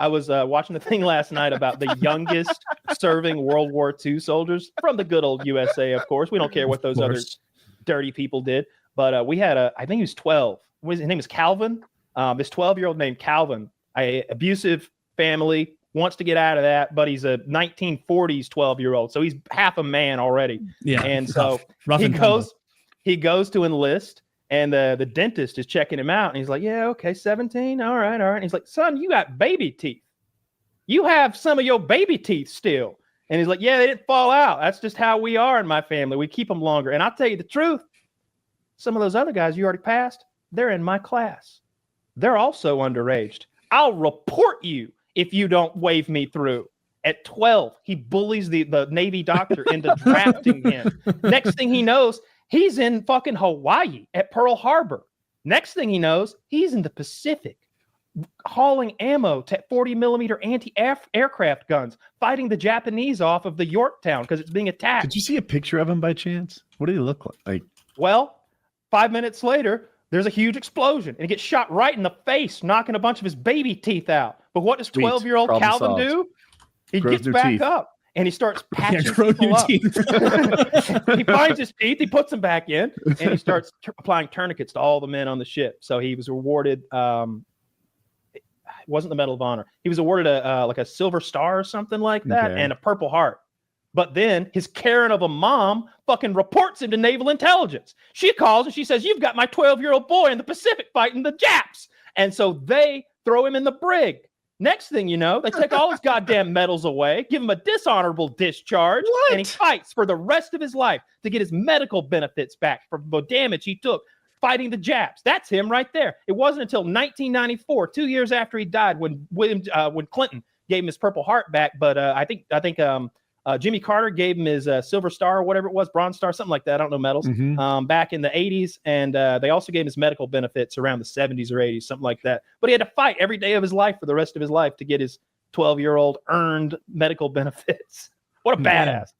I was watching the thing last night about the youngest serving World War II soldiers from the good old USA, of course. We don't care what those other dirty people did. But we had I think he was 12. His name was Calvin. This 12-year-old named Calvin, abusive family, wants to get out of that, but he's a 1940s 12-year-old. So he's half a man already. Yeah. And so he goes to enlist. And the dentist is checking him out. And he's like, yeah, okay, 17. All right. And he's like, son, you got baby teeth. You have some of your baby teeth still. And he's like, yeah, they didn't fall out. That's just how we are in my family. We keep them longer. And I'll tell you the truth. Some of those other guys you already passed, they're in my class. They're also underaged. I'll report you if you don't wave me through. At 12, he bullies the Navy doctor into drafting him. Next thing he knows, he's in fucking Hawaii at Pearl Harbor. Next thing he knows, he's in the Pacific, hauling ammo to 40 millimeter anti-aircraft guns, fighting the Japanese off of the Yorktown because it's being attacked. Did you see a picture of him by chance? What did he look like? Well, 5 minutes later, there's a huge explosion and he gets shot right in the face, knocking a bunch of his baby teeth out. But what does 12-year-old Calvin do? He gets back up. And he starts patching people up. He finds his teeth, he puts them back in, and he starts applying tourniquets to all the men on the ship. So he was awarded, it wasn't the Medal of Honor. He was awarded like a Silver Star or something like that, and a Purple Heart. But then his Karen of a mom fucking reports him to Naval Intelligence. She calls and she says, you've got my 12-year-old boy in the Pacific fighting the Japs. And so they throw him in the brig. Next thing you know, they take all his goddamn medals away, give him a dishonorable discharge, and he fights for the rest of his life to get his medical benefits back for the damage he took fighting the Japs. That's him right there. It wasn't until 1994, 2 years after he died, when Clinton gave him his Purple Heart back. But I think Jimmy Carter gave him his Silver Star or whatever it was, Bronze Star, something like that. I don't know medals. Back in the 80s. And they also gave him his medical benefits around the 70s or 80s, something like that. But he had to fight every day of his life for the rest of his life to get his 12-year-old earned medical benefits. What a badass.